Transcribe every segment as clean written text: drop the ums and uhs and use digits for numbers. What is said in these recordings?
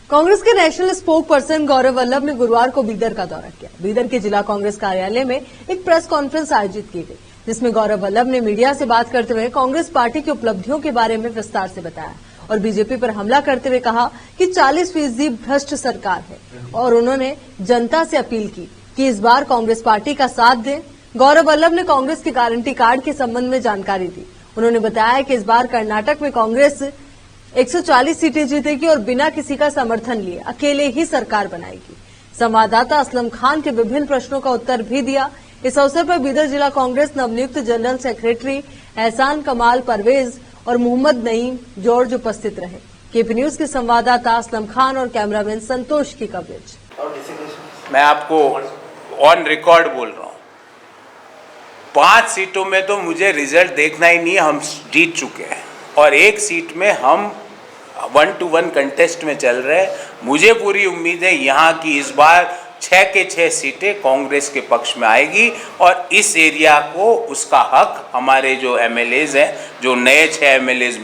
कांग्रेस के national spoke person Gaurav Vallabh ने गुरुवार को बीदर का दौरा किया। बीदर के जिला कांग्रेस कार्यालय में एक प्रेस कॉन्फ्रेंस आयोजित की गई, जिसमें गौरव वल्लभ ने मीडिया से बात करते हुए कांग्रेस पार्टी की उपलब्धियों के बारे में विस्तार से बताया और बीजेपी पर हमला करते हुए कहा कि 40% भ्रष्ट सरकार है और उन्होंने जनता से अपील की कि इस बार कांग्रेस पार्टी का साथ दें। गौरव वल्लभ ने कांग्रेस के गारंटी कार्ड के संबंध में जानकारी दी। उन्होंने बताया कि इस बार कर्नाटक में कांग्रेस 140 सीटें जीतेगी और बिना किसी का समर्थन लिए अकेले ही सरकार बनाएगी। संवाददाता असलम खान के विभिन्न प्रश्नों का उत्तर भी दिया। इस अवसर पर बीदर जिला कांग्रेस नवनियुक्त जनरल सेक्रेटरी एहसान कमाल परवेज और मोहम्मद नईम जॉर्ज उपस्थित रहे। केपी न्यूज के संवाददाता असलम खान और कैमरामैन संतोष की कवरेज। मैं आपको ऑन रिकॉर्ड बोल रहा हूं, 5 सीटों में तो मुझे रिजल्ट देखना ही नहीं है, हम जीत चुके हैं और एक सीट में हम 1-to-1 कंटेस्ट में चल रहे हैं। मुझे पूरी उम्मीद है यहाँ की इस बार 6 के 6 सीटें कांग्रेस के पक्ष में आएगी और इस एरिया को उसका हक हमारे जो एमएलएज हैं, जो नए 6 एमएलएज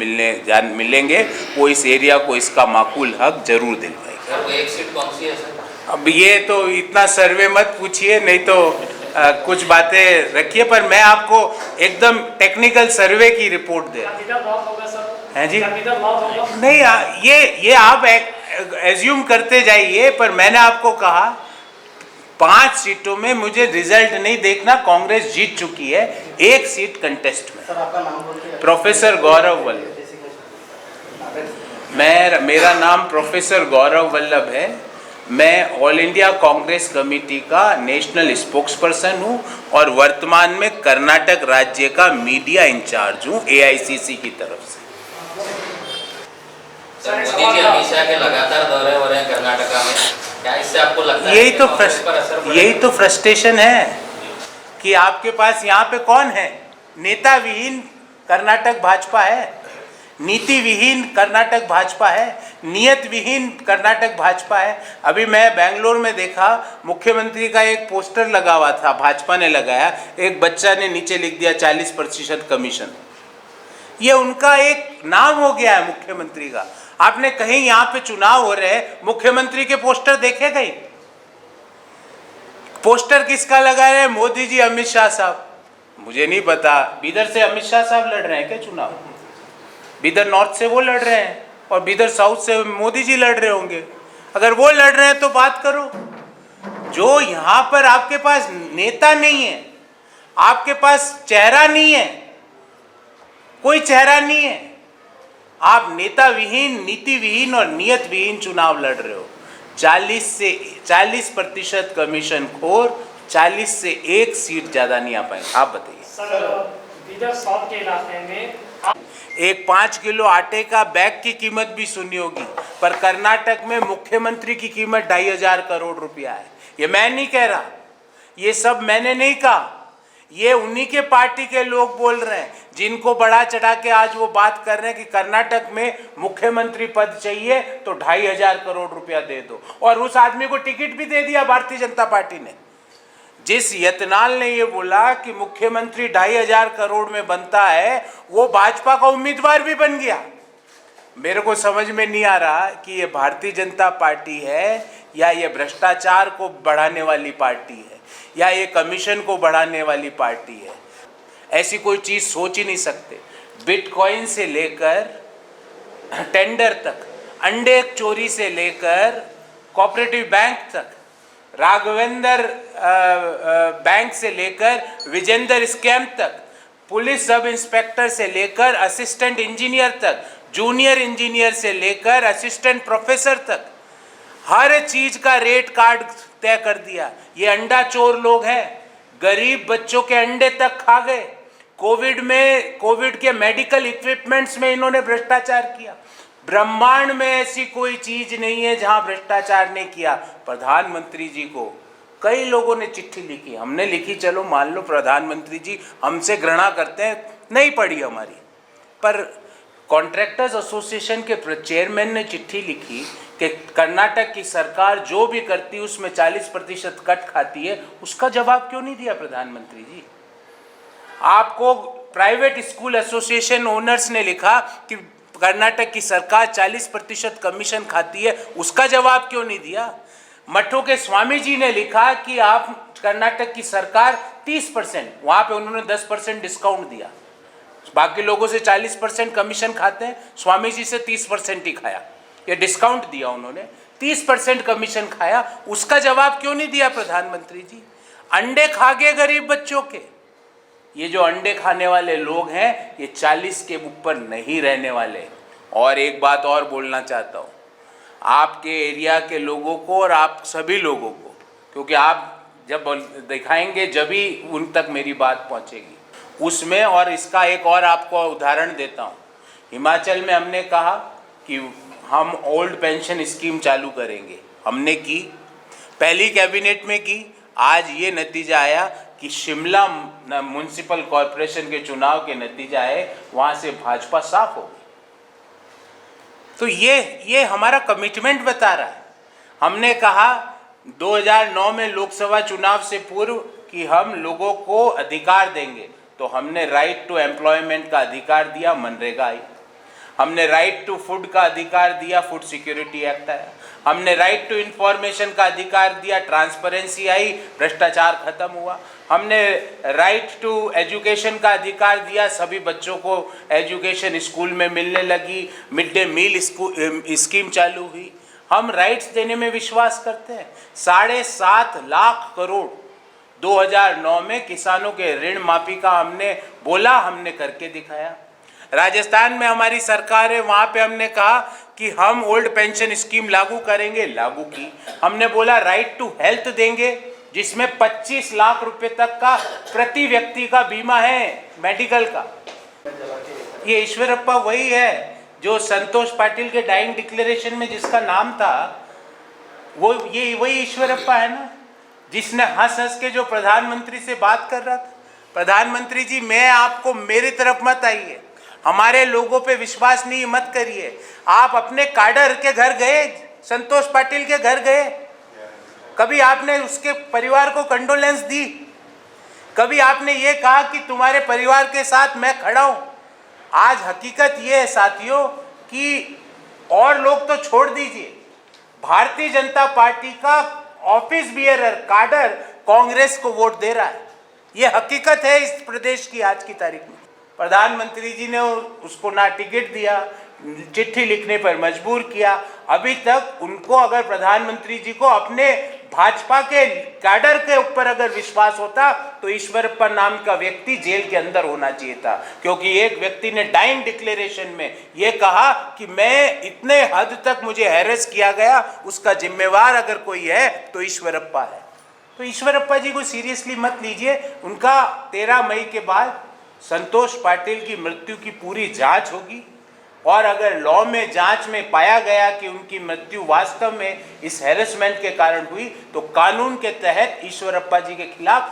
मिलेंगे, वो इस एरिया को इसका माकूल हक जरूर दिलवाएंगे। वो एक सीट कौन सी है सर? अब ये तो इतना सर्वे मत पूछिए, नहीं तो कुछ बातें रखिए, पर मैं आपको एकदम टेक्निकल सर्वे की रिपोर्ट दे हैं जी। नहीं, ये आप एज्यूम करते जाइए, पर मैंने आपको कहा 5 सीटों में मुझे रिजल्ट नहीं देखना, कांग्रेस जीत चुकी है एक सीट कंटेस्ट में। प्रोफेसर गौरव वल्लभ, मेरा नाम प्रोफेसर गौरव वल्लभ है। मैं ऑल इंडिया कांग्रेस कमेटी का नेशनल स्पोक्सपर्सन हूं और वर्तमान में कर्नाटक राज्य का मीडिया इंचार्ज हूं एआईसीसी की तरफ से। मोदी जी हमेशा के लगातार दौरे हो रहे हैं कर्नाटका में, क्या इससे आपको लगता है यही तो फ्रस्ट्रेशन है कि आपके पास यहाँ पे कौन है? नेता विहीन कर्नाटक भाजपा है, नीति विहीन कर्नाटक भाजपा है, नियत विहीन कर्नाटक भाजपा है। अभी मैं बेंगलोर में देखा, मुख्यमंत्री का एक पोस्टर लगा हुआ था, भाजपा ने लगाया, एक बच्चा ने नीचे लिख दिया 40% कमीशन। ये उनका एक नाम हो गया है मुख्यमंत्री का। आपने कहीं यहाँ पे चुनाव हो रहे हैं, मुख्यमंत्री के पोस्टर देखे कहीं? पोस्टर किसका लगा रहे हैं? मोदी जी, अमित शाह साहब। मुझे नहीं पता, बीदर से अमित शाह साहब लड़ रहे हैं क्या चुनाव? बीदर नॉर्थ से वो लड़ रहे हैं और बीदर साउथ से मोदी जी लड़ रहे होंगे। अगर वो लड़ रहे हैं तो बात करो। जो यहाँ पर आपके पास नेता नहीं है, आपके पास चेहरा नहीं है, कोई चेहरा नहीं है, आप नेता विहीन, नीति विहीन और नियत विहीन चुनाव लड़ रहे हो। 40% कमीशन खोर, 40 से 1 सीट ज्यादा नहीं आ पाएंगे। आप बताइए सर, बीदर साउथ के इलाके में एक 5 किलो आटे का बैग की कीमत भी सुनी होगी, पर कर्नाटक में मुख्यमंत्री की कीमत 2,500 करोड़ रुपया है। ये मैं नहीं कह रहा, ये सब मैंने नहीं कहा, ये उन्हीं के पार्टी के लोग बोल रहे हैं, जिनको बढ़ा चढ़ा के आज वो बात कर रहे हैं कि कर्नाटक में मुख्यमंत्री पद चाहिए तो 2,500 करोड़ रुपया दे दो। और उस आदमी को टिकट भी दे दिया भारतीय जनता पार्टी ने। जिस यतनाल ने ये बोला कि मुख्यमंत्री 2,500 करोड़ में बनता है, वो भाजपा का उम्मीदवार भी बन गया। मेरे को समझ में नहीं आ रहा कि ये भारतीय जनता पार्टी है या ये भ्रष्टाचार को बढ़ाने वाली पार्टी है या ये कमीशन को बढ़ाने वाली पार्टी है। ऐसी कोई चीज सोच ही नहीं सकते। बिटकॉइन से लेकर टेंडर तक, अंडे चोरी से लेकर कोऑपरेटिव बैंक तक, राघवेंद्र बैंक से लेकर विजेंद्र स्कैम तक, पुलिस सब इंस्पेक्टर से लेकर असिस्टेंट इंजीनियर तक, जूनियर इंजीनियर से लेकर असिस्टेंट प्रोफेसर तक, हर चीज का रेट कार्ड तय कर दिया। ये अंडा चोर लोग हैं, गरीब बच्चों के अंडे तक खा गए। कोविड के मेडिकल इक्विपमेंट्स में इन्होंने भ्रष्टाचार किया। ब्रह्मांड में ऐसी कोई चीज नहीं है जहां भ्रष्टाचार नहीं किया। प्रधानमंत्री जी को कई लोगों ने चिट्ठी लिखी, हमने लिखी, चलो मान लो प्रधानमंत्री जी हमसे घृणा करते हैं, नहीं पढ़ी हमारी, पर कॉन्ट्रैक्टर्स एसोसिएशन के चेयरमैन ने चिट्ठी लिखी कि कर्नाटक की सरकार जो भी करती है उसमें 40% कट खाती है। उसका जवाब क्यों नहीं दिया प्रधानमंत्री जी? आपको प्राइवेट स्कूल एसोसिएशन ओनर्स ने लिखा कि कर्नाटक की सरकार 40% कमीशन खाती है, उसका जवाब क्यों नहीं दिया? मठों के स्वामी जी ने लिखा कि आप कर्नाटक की सरकार 30%, वहां पे उन्होंने 10% डिस्काउंट दिया, बाकी लोगों से 40% कमीशन खाते हैं, स्वामी जी से 30% ही खाया, ये डिस्काउंट दिया उन्होंने, 30% कमीशन खाया, उसका जवाब क्यों नहीं दिया प्रधानमंत्री जी? अंडे खा गए गरीब बच्चों के। ये जो अंडे खाने वाले लोग हैं ये 40 के ऊपर नहीं रहने वाले। और एक बात और बोलना चाहता हूँ आपके एरिया के लोगों को और आप सभी लोगों को, क्योंकि आप जब दिखाएंगे जब ही उन तक मेरी बात पहुँचेगी उसमें। और इसका एक और आपको उदाहरण देता हूँ, हिमाचल में हमने कहा कि हम ओल्ड पेंशन स्कीम चालू करेंगे, हमने की, पहली कैबिनेट में की, आज ये नतीजा आया कि शिमला म्युनिसिपल कॉरपोरेशन के चुनाव के नतीजा आए, वहाँ से भाजपा साफ हो गई। तो ये हमारा कमिटमेंट बता रहा है। हमने कहा 2009 में लोकसभा चुनाव से पूर्व कि हम लोगों को अधिकार देंगे, तो हमने राइट टू एम्प्लॉयमेंट का अधिकार दिया, मनरेगा आई। हमने राइट टू फूड का अधिकार दिया, फूड सिक्योरिटी एक्ट आया। हमने राइट टू इंफॉर्मेशन का अधिकार दिया, ट्रांसपेरेंसी आई, भ्रष्टाचार खत्म हुआ। हमने राइट टू एजुकेशन का अधिकार दिया, सभी बच्चों को एजुकेशन स्कूल में मिलने लगी, मिड डे मील स्कीम चालू हुई। हम राइट्स देने में विश्वास करते हैं। 7.5 लाख करोड़ 2009 में किसानों के ऋण माफी का हमने बोला, हमने करके दिखाया। राजस्थान में हमारी सरकार है, वहाँ पे हमने कहा कि हम ओल्ड पेंशन स्कीम लागू करेंगे, लागू की। हमने बोला राइट टू हेल्थ देंगे, जिसमें 25 लाख रुपए तक का प्रति व्यक्ति का बीमा है मेडिकल का। ये ईश्वरप्पा वही है जो संतोष पाटिल के डाइंग डिक्लेरेशन में जिसका नाम था, वो ये वही ईश्वरप्पा है ना, जिसने हंस हंस के जो प्रधानमंत्री से बात कर रहा था। प्रधानमंत्री जी, मैं आपको, मेरी तरफ मत आइए, हमारे लोगों पे विश्वास नहीं मत करिए। आप अपने काडर के घर गए, संतोष पाटिल के घर गए, कभी आपने उसके परिवार को कंडोलेंस दी? कभी आपने ये कहा कि तुम्हारे परिवार के साथ मैं खड़ा हूं? आज हकीकत ये है साथियों कि, और लोग तो छोड़ दीजिए, भारतीय जनता पार्टी का ऑफिस बियरर काडर कांग्रेस को वोट दे रहा है। ये हकीकत है इस प्रदेश की आज की तारीख में। प्रधानमंत्री जी ने उसको ना टिकट दिया, चिट्ठी लिखने पर मजबूर किया। अभी तक उनको, अगर प्रधानमंत्री जी को अपने भाजपा के कैडर के ऊपर अगर विश्वास होता तो ईश्वरप्पा नाम का व्यक्ति जेल के अंदर होना चाहिए था, क्योंकि एक व्यक्ति ने डाइंग डिक्लेरेशन में यह कहा कि मैं इतने हद तक मुझे हैरेस किया गया, उसका जिम्मेवार अगर कोई है तो ईश्वरप्पा है। तो ईश्वरप्पा जी को सीरियसली मत लीजिए। उनका 13 मई के बाद संतोष पाटिल की मृत्यु की पूरी जांच होगी, और अगर लॉ में जांच में पाया गया कि उनकी मृत्यु वास्तव में इस हैरेसमेंट के कारण हुई, तो कानून के तहत ईश्वरप्पा जी के खिलाफ